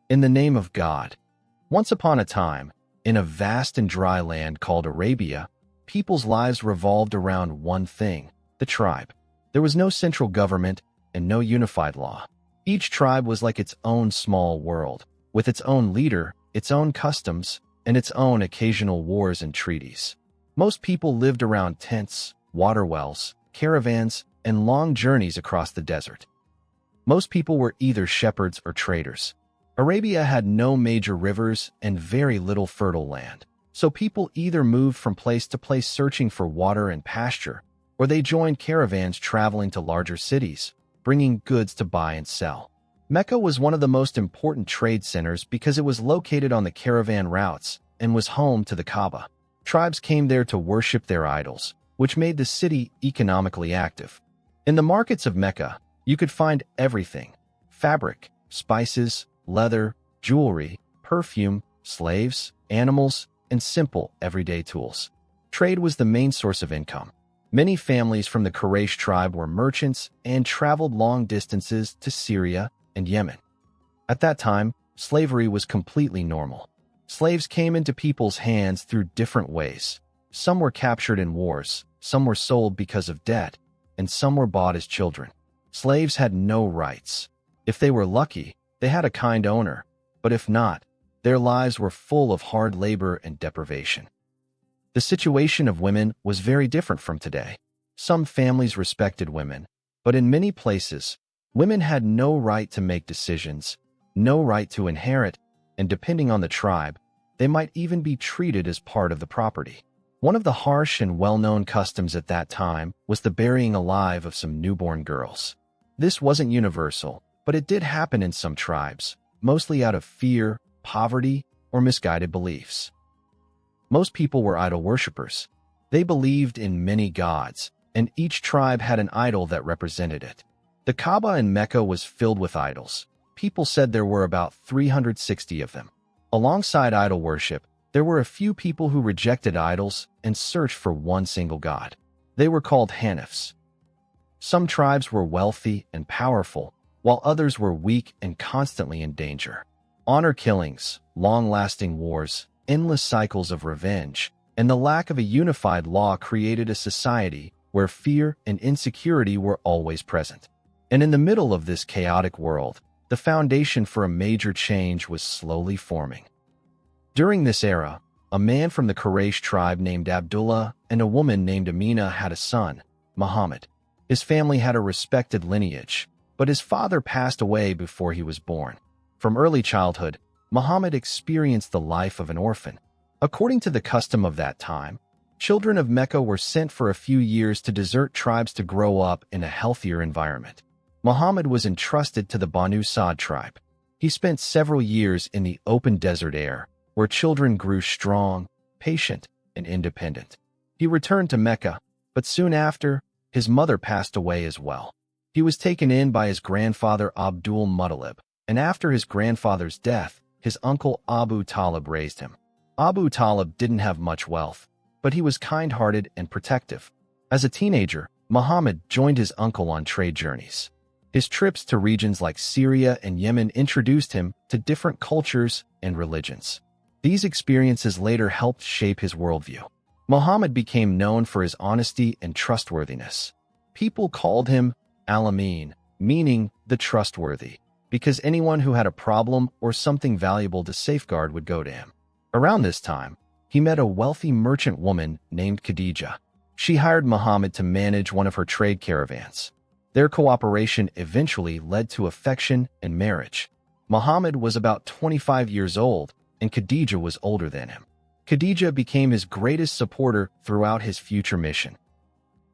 In the name of God. Once upon a time, in a vast and dry land called Arabia, people's lives revolved around one thing: the tribe. There was no central government and no unified law. Each tribe was like its own small world, with its own leader, its own customs, and its own occasional wars and treaties. Most people lived around tents, water wells, caravans, and long journeys across the desert. Most people were either shepherds or traders. Arabia had no major rivers and very little fertile land, so people either moved from place to place searching for water and pasture, or they joined caravans traveling to larger cities, bringing goods to buy and sell. Mecca was one of the most important trade centers because it was located on the caravan routes and was home to the Kaaba. Tribes came there to worship their idols, which made the city economically active. In the markets of Mecca, you could find everything: fabric, spices, leather, jewelry, perfume, slaves, animals, and simple, everyday tools. Trade was the main source of income. Many families from the Quraysh tribe were merchants and traveled long distances to Syria and Yemen. At that time, slavery was completely normal. Slaves came into people's hands through different ways. Some were captured in wars, some were sold because of debt, and some were bought as children. Slaves had no rights. If they were lucky, they had a kind owner, but if not, their lives were full of hard labor and deprivation. The situation of women was very different from today. Some families respected women, but in many places, women had no right to make decisions, no right to inherit, and depending on the tribe, they might even be treated as part of the property. One of the harsh and well-known customs at that time was the burying alive of some newborn girls. This wasn't universal, but it did happen in some tribes, mostly out of fear, poverty, or misguided beliefs. Most people were idol worshippers. They believed in many gods, and each tribe had an idol that represented it. The Kaaba in Mecca was filled with idols. People said there were about 360 of them. Alongside idol worship, there were a few people who rejected idols and searched for one single god. They were called Hanifs. Some tribes were wealthy and powerful, while others were weak and constantly in danger. Honor killings, long-lasting wars, endless cycles of revenge, and the lack of a unified law created a society where fear and insecurity were always present. And in the middle of this chaotic world, the foundation for a major change was slowly forming. During this era, a man from the Quraysh tribe named Abdullah and a woman named Amina had a son, Muhammad. His family had a respected lineage, but his father passed away before he was born. From early childhood, Muhammad experienced the life of an orphan. According to the custom of that time, children of Mecca were sent for a few years to desert tribes to grow up in a healthier environment. Muhammad was entrusted to the Banu Sa'd tribe. He spent several years in the open desert air, where children grew strong, patient, and independent. He returned to Mecca, but soon after, his mother passed away as well. He was taken in by his grandfather Abdul Muttalib, and after his grandfather's death, his uncle Abu Talib raised him. Abu Talib didn't have much wealth, but he was kind-hearted and protective. As a teenager, Muhammad joined his uncle on trade journeys. His trips to regions like Syria and Yemen introduced him to different cultures and religions. These experiences later helped shape his worldview. Muhammad became known for his honesty and trustworthiness. People called him Al-Amin, meaning the trustworthy, because anyone who had a problem or something valuable to safeguard would go to him. Around this time, he met a wealthy merchant woman named Khadija. She hired Muhammad to manage one of her trade caravans. Their cooperation eventually led to affection and marriage. Muhammad was about 25 years old, and Khadija was older than him. Khadija became his greatest supporter throughout his future mission.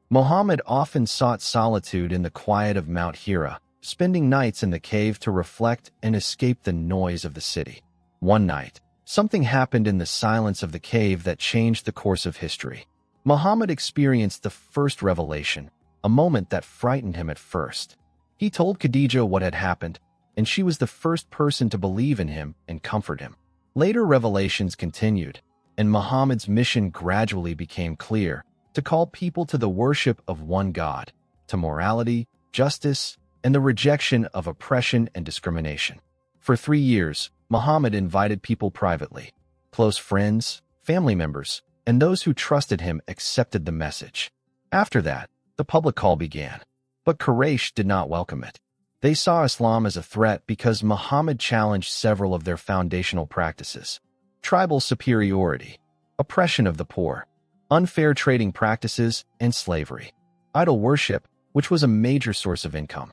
Muhammad often sought solitude in the quiet of Mount Hira, spending nights in the cave to reflect and escape the noise of the city. One night, something happened in the silence of the cave that changed the course of history. Muhammad experienced the first revelation, a moment that frightened him at first. He told Khadija what had happened, and she was the first person to believe in him and comfort him. Later revelations continued, and Muhammad's mission gradually became clear: to call people to the worship of one God, to morality, justice, and the rejection of oppression and discrimination. For 3 years, Muhammad invited people privately. Close friends, family members, and those who trusted him accepted the message. After that, the public call began. But Quraysh did not welcome it. They saw Islam as a threat because Muhammad challenged several of their foundational practices: tribal superiority, oppression of the poor, unfair trading practices, and slavery, idol worship, which was a major source of income.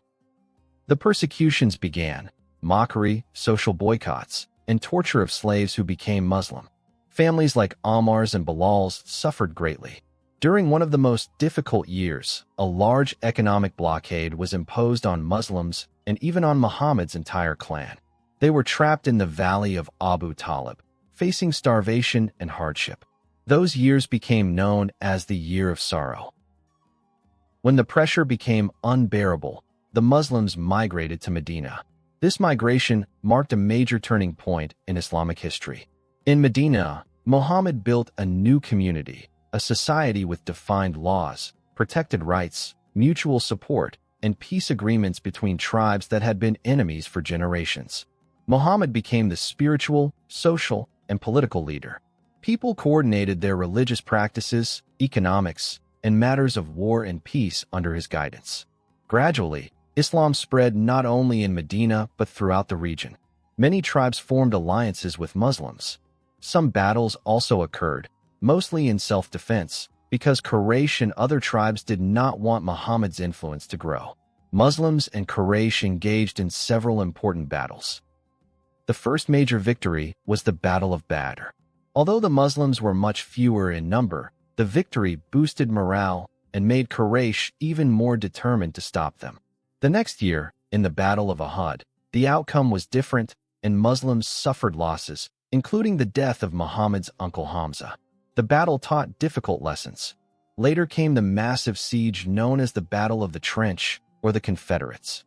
The persecutions began: mockery, social boycotts, and torture of slaves who became Muslim. Families like Ammar's and Bilal's suffered greatly. During one of the most difficult years, a large economic blockade was imposed on Muslims and even on Muhammad's entire clan. They were trapped in the valley of Abu Talib, facing starvation and hardship. Those years became known as the Year of Sorrow. When the pressure became unbearable, the Muslims migrated to Medina. This migration marked a major turning point in Islamic history. In Medina, Muhammad built a new community, a society with defined laws, protected rights, mutual support, and peace agreements between tribes that had been enemies for generations. Muhammad became the spiritual, social, and political leader. People coordinated their religious practices, economics, and matters of war and peace under his guidance. Gradually, Islam spread not only in Medina but throughout the region. Many tribes formed alliances with Muslims. Some battles also occurred, mostly in self-defense, because Quraysh and other tribes did not want Muhammad's influence to grow. Muslims and Quraysh engaged in several important battles. The first major victory was the Battle of Badr. Although the Muslims were much fewer in number, the victory boosted morale and made Quraysh even more determined to stop them. The next year, in the Battle of Uhud, the outcome was different, and Muslims suffered losses, including the death of Muhammad's uncle Hamza. The battle taught difficult lessons. Later came the massive siege known as the Battle of the Trench, or the Confederates.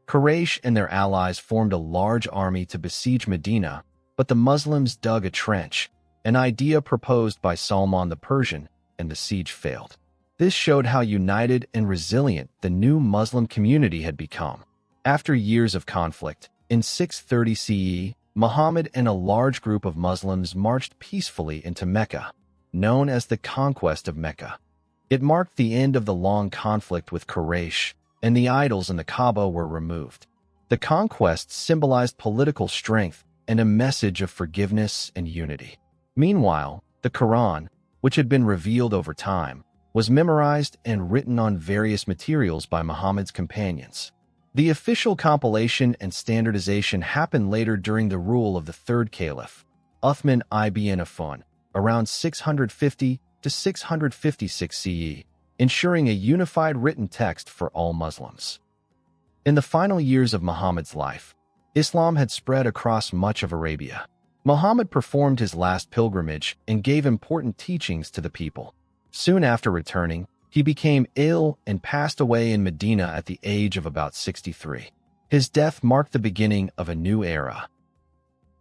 Quraysh and their allies formed a large army to besiege Medina, but the Muslims dug a trench, an idea proposed by Salman the Persian, and the siege failed. This showed how united and resilient the new Muslim community had become. After years of conflict, in 630 CE, Muhammad and a large group of Muslims marched peacefully into Mecca, known as the Conquest of Mecca. It marked the end of the long conflict with Quraysh, and the idols in the Kaaba were removed. The conquest symbolized political strength and a message of forgiveness and unity. Meanwhile, the Quran, which had been revealed over time, was memorized and written on various materials by Muhammad's companions. The official compilation and standardization happened later during the rule of the third caliph, Uthman ibn Affan, around 650 to 656 CE, ensuring a unified written text for all Muslims. In the final years of Muhammad's life, Islam had spread across much of Arabia. Muhammad performed his last pilgrimage and gave important teachings to the people. Soon after returning, he became ill and passed away in Medina at the age of about 63. His death marked the beginning of a new era.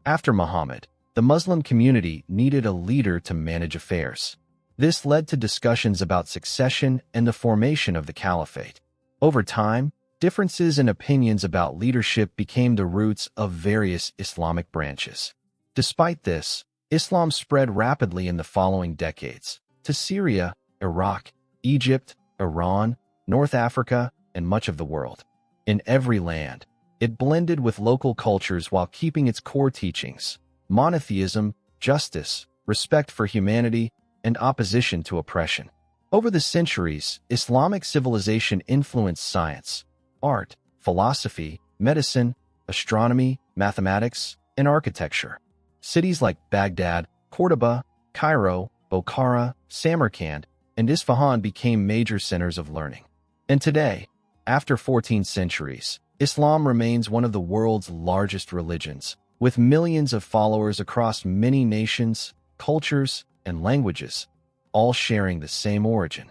After Muhammad, the Muslim community needed a leader to manage affairs. This led to discussions about succession and the formation of the caliphate. Over time, differences in opinions about leadership became the roots of various Islamic branches. Despite this, Islam spread rapidly in the following decades to Syria, Iraq, Egypt, Iran, North Africa, and much of the world. In every land, it blended with local cultures while keeping its core teachings: monotheism, justice, respect for humanity, and opposition to oppression. Over the centuries, Islamic civilization influenced science, art, philosophy, medicine, astronomy, mathematics, and architecture. Cities like Baghdad, Cordoba, Cairo, Bokhara, Samarkand, and Isfahan became major centers of learning. And today, after 14 centuries, Islam remains one of the world's largest religions, with millions of followers across many nations, cultures, and languages, all sharing the same origin.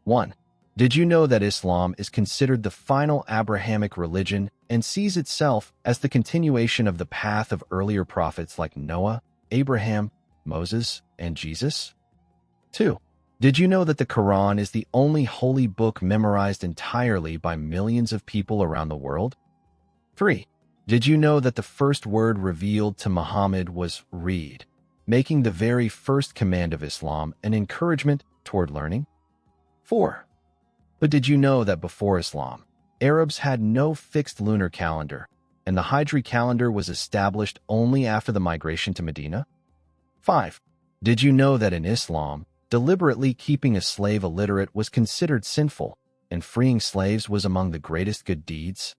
1. Did you know that Islam is considered the final Abrahamic religion and sees itself as the continuation of the path of earlier prophets like Noah, Abraham, Moses, and Jesus? 2. Did you know that the Quran is the only holy book memorized entirely by millions of people around the world? 3. Did you know that the first word revealed to Muhammad was read, making the very first command of Islam an encouragement toward learning? 4. But did you know that before Islam, Arabs had no fixed lunar calendar, and the Hijri calendar was established only after the migration to Medina? 5. Did you know that in Islam, deliberately keeping a slave illiterate was considered sinful, and freeing slaves was among the greatest good deeds?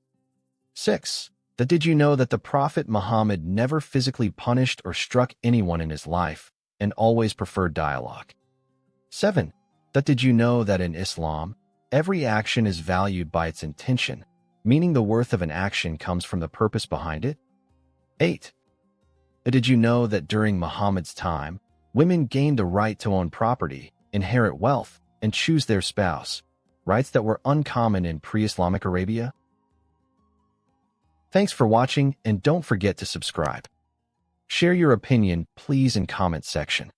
6. That did you know that the Prophet Muhammad never physically punished or struck anyone in his life, and always preferred dialogue? 7. That did you know that in Islam, every action is valued by its intention, meaning the worth of an action comes from the purpose behind it? 8. Did you know that during Muhammad's time, women gained the right to own property, inherit wealth, and choose their spouse, rights that were uncommon in pre-Islamic Arabia? Thanks for watching, and don't forget to subscribe. Share your opinion, please, in comment section.